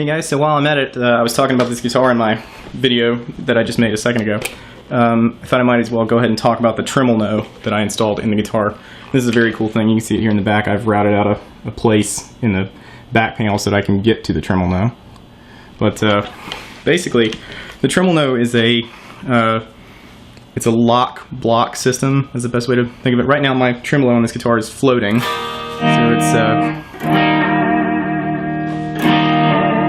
Hey guys, so while I'm at it, I was talking about this guitar in my video that I just made a second ago. I thought I might as well go ahead and talk about the Tremol-No that I installed in the guitar. This is a very cool thing. You can see it here in the back. I've routed out a place in the back panel so that I can get to the Tremol-No. But basically, the Tremol-No is it's a lock block system, is the best way to think of it. Right now my tremolo on this guitar is floating, so it's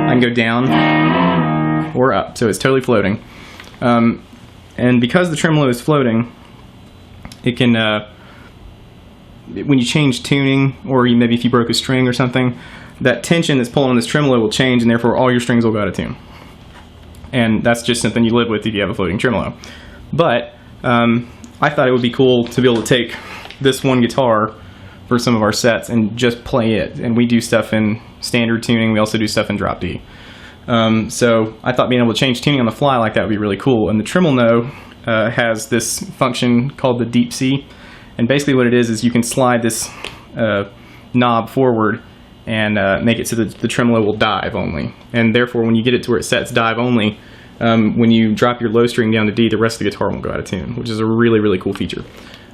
I can go down or up, so it's totally floating. And because the tremolo is floating, it can, when you change tuning, or maybe if you broke a string or something, that tension that's pulling on this tremolo will change, and therefore all your strings will go out of tune. And that's just something you live with if you have a floating tremolo. But I thought it would be cool to be able to take this one guitar for some of our sets and just play it. And we do stuff in standard tuning. We also do stuff in drop D. So I thought being able to change tuning on the fly like that would be really cool. And the Tremol-No has this function called the Deep C. And basically what it is you can slide this knob forward and make it so that the tremolo will dive only. And therefore when you get it to where it sets dive only, when you drop your low string down to D, the rest of the guitar won't go out of tune, which is a really, really cool feature.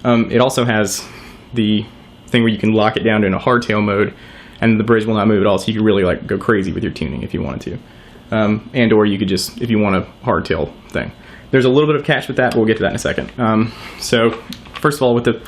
It also has the thing where you can lock it down in a hardtail mode, and the bridge will not move at all, so you can really like go crazy with your tuning if you wanted to. And or you could just, if you want a hardtail thing. There's a little bit of catch with that, but we'll get to that in a second. So first of all, with the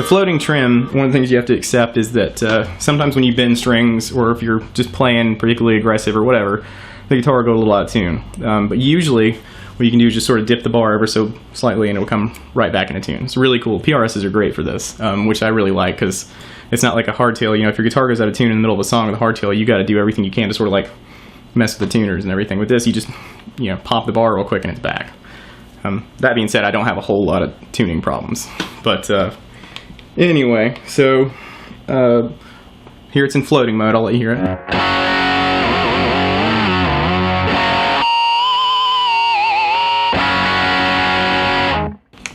floating trim, one of the things you have to accept is that sometimes when you bend strings, or if you're just playing particularly aggressive or whatever, the guitar will go a little out of tune. But usually what you can do is just sort of dip the bar ever so slightly and it will come right back into tune. It's really cool. PRSs are great for this, which I really like, because it's not like a hardtail. You know, if your guitar goes out of tune in the middle of a song with a hardtail, you got to do everything you can to sort of like mess with the tuners and everything. With this, you just, you know, pop the bar real quick and it's back. That being said, I don't have a whole lot of tuning problems. But anyway, so here it's in floating mode. I'll let you hear it.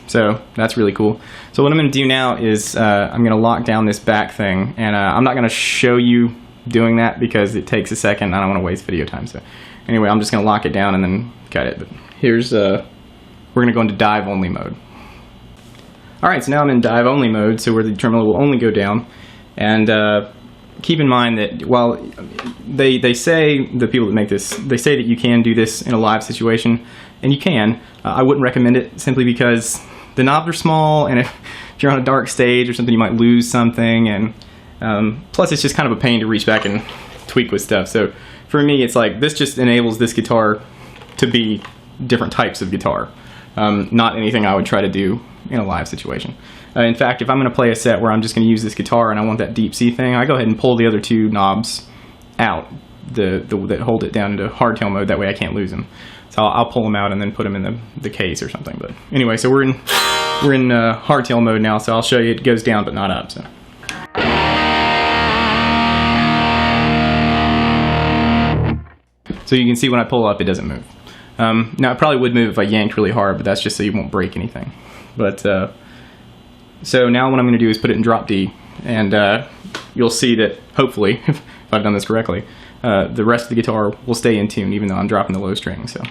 So that's really cool. So what I'm going to do now is I'm going to lock down this back thing, and I'm not going to show you doing that because it takes a second. I don't want to waste video time. So anyway, I'm just going to lock it down and then cut it. But here's we're going to go into dive only mode. All right, so now I'm in dive only mode, so where the tremolo will only go down. And keep in mind that while they say, the people that make this, they say that you can do this in a live situation, and you can. I wouldn't recommend it simply because the knobs are small, and if you're on a dark stage or something, you might lose something, and plus it's just kind of a pain to reach back and tweak with stuff. So for me, it's like this just enables this guitar to be different types of guitar, not anything I would try to do in a live situation. In fact, if I'm going to play a set where I'm just going to use this guitar and I want that deep C thing, I go ahead and pull the other two knobs out that hold it down into hardtail mode. That way I can't lose them. So I'll pull them out and then put them in the case or something. But anyway, so we're in hardtail mode now, so I'll show you it goes down but not up. So you can see when I pull up, it doesn't move. Now it probably would move if I yanked really hard, but that's just so you won't break anything. But so now what I'm going to do is put it in drop D, and you'll see that hopefully, if I've done this correctly, the rest of the guitar will stay in tune even though I'm dropping the low string. So.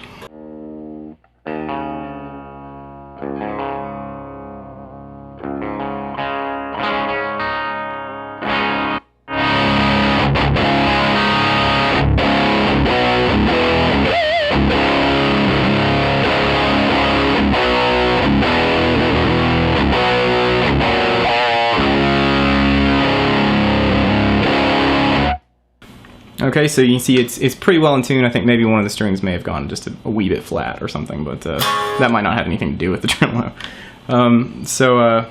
Okay, so you can see it's pretty well in tune. I think maybe one of the strings may have gone just a wee bit flat or something, but that might not have anything to do with the tremolo. So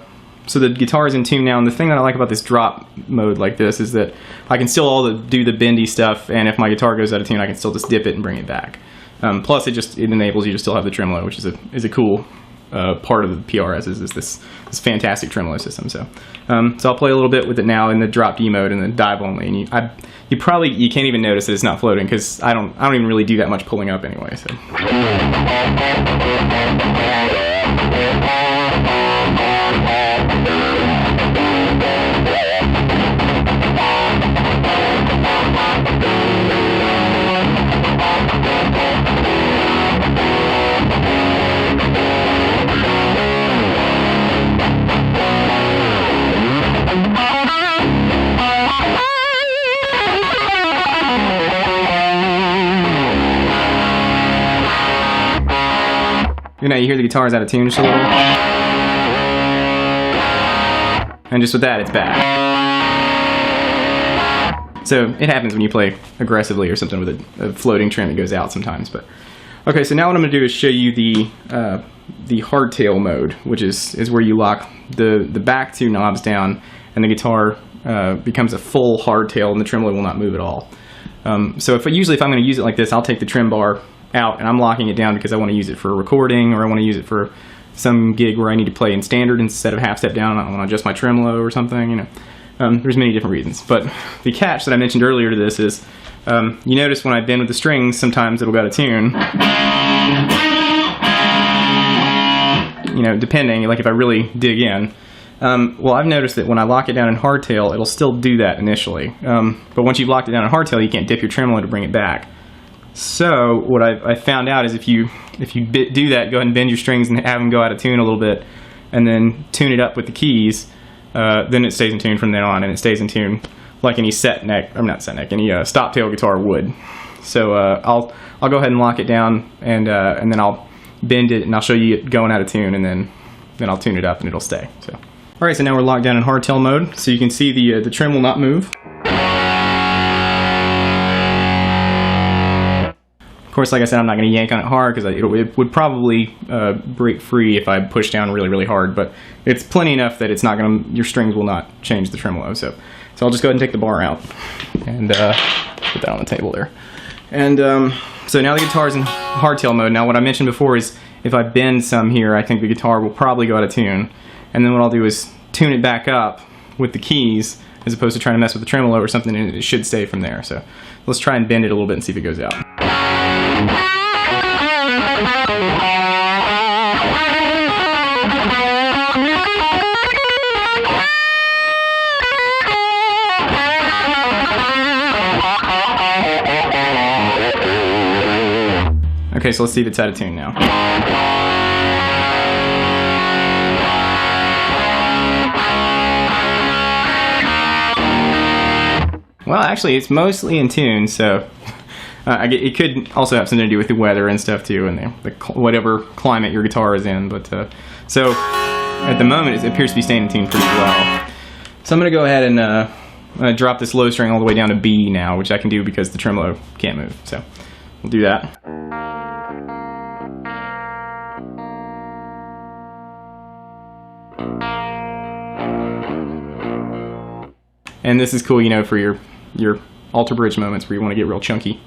the guitar is in tune now, and the thing that I like about this drop mode like this is that I can still do the bendy stuff, and if my guitar goes out of tune, I can still just dip it and bring it back. Plus, it enables you to still have the tremolo, which is a cool part of the PRS is this fantastic tremolo system. So I'll play a little bit with it now in the drop D mode and then dive only. And you can't even notice that it's not floating because I don't even really do that much pulling up anyway. So. You know, you hear the guitar is out of tune just a little. And just with that, it's bad. So it happens when you play aggressively or something with a floating trim that goes out sometimes. But okay, so now what I'm going to do is show you the hardtail mode, which is where you lock the back two knobs down and the guitar becomes a full hardtail and the tremolo will not move at all. So usually if I'm going to use it like this, I'll take the trem bar out and I'm locking it down because I want to use it for recording, or I want to use it for some gig where I need to play in standard instead of half step down. I want to adjust my tremolo or something, you know. There's many different reasons, but the catch that I mentioned earlier to this is, you notice when I bend with the strings, sometimes it'll go out of tune. You know, depending, like if I really dig in. Well, I've noticed that when I lock it down in hardtail, it'll still do that initially. But once you've locked it down in hardtail, you can't dip your tremolo to bring it back. So what I found out is if you do that, go ahead and bend your strings and have them go out of tune a little bit, and then tune it up with the keys. Then it stays in tune from then on, and it stays in tune like any any stop tail guitar would. So I'll go ahead and lock it down, and then I'll bend it, and I'll show you it going out of tune, and then I'll tune it up, and it'll stay. So, all right, so now we're locked down in hardtail mode, so you can see the trem will not move. Of course, like I said, I'm not going to yank on it hard because it would probably break free if I push down really, really hard. But it's plenty enough that it's not going to. Your strings will not change the tremolo. So I'll just go ahead and take the bar out and put that on the table there. And so now the guitar's in hardtail mode. Now what I mentioned before is if I bend some here, I think the guitar will probably go out of tune. And then what I'll do is tune it back up with the keys as opposed to trying to mess with the tremolo or something, and it should stay from there. So let's try and bend it a little bit and see if it goes out. Okay, so let's see if it's out of tune now. Well, actually, it's mostly in tune, so it could also have something to do with the weather and stuff too, and whatever climate your guitar is in. But so at the moment, it appears to be staying in tune pretty well. So I'm going to go ahead and drop this low string all the way down to B now, which I can do because the tremolo can't move. So we'll do that. And this is cool, you know, for your alter bridge moments where you want to get real chunky.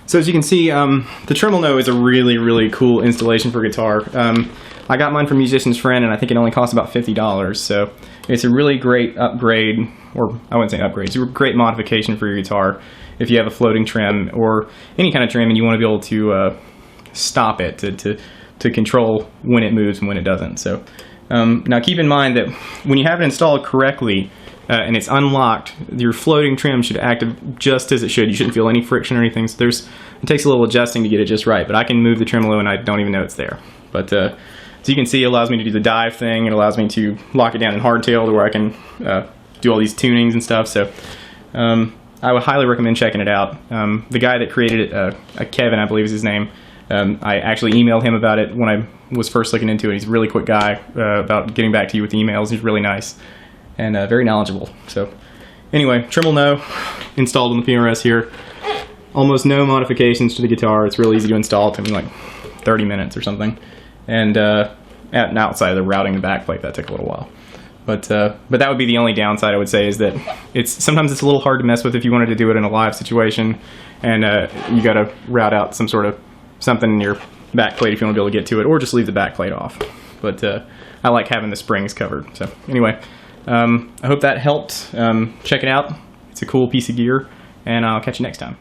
So as you can see, the Tremol-No is a really, really cool installation for guitar. I got mine from Musician's Friend, and I think it only cost about $50. So it's a really great upgrade, or I wouldn't say upgrade, it's a great modification for your guitar if you have a floating trem or any kind of trem and you want to be able to stop it, to control when it moves and when it doesn't. So now keep in mind that when you have it installed correctly, and it's unlocked, your floating trim should act just as it should. You shouldn't feel any friction or anything. So it takes a little adjusting to get it just right, but I can move the tremolo and I don't even know it's there. But so you can see it allows me to do the dive thing. It allows me to lock it down in hardtail to where I can do all these tunings and stuff. So I would highly recommend checking it out. The guy that created it, Kevin, I believe is his name, I actually emailed him about it when I was first looking into it. He's a really quick guy about getting back to you with emails. He's really nice and very knowledgeable. So anyway, Tremol-No installed on the PRS here. Almost no modifications to the guitar. It's really easy to install. It took me like 30 minutes or something. And outside of the routing the backplate, that took a little while. But that would be the only downside, I would say, is that sometimes it's a little hard to mess with if you wanted to do it in a live situation, and you got to route out something in your backplate if you want to be able to get to it, or just leave the backplate off. But I like having the springs covered. So anyway, I hope that helped. Check it out. It's a cool piece of gear, and I'll catch you next time.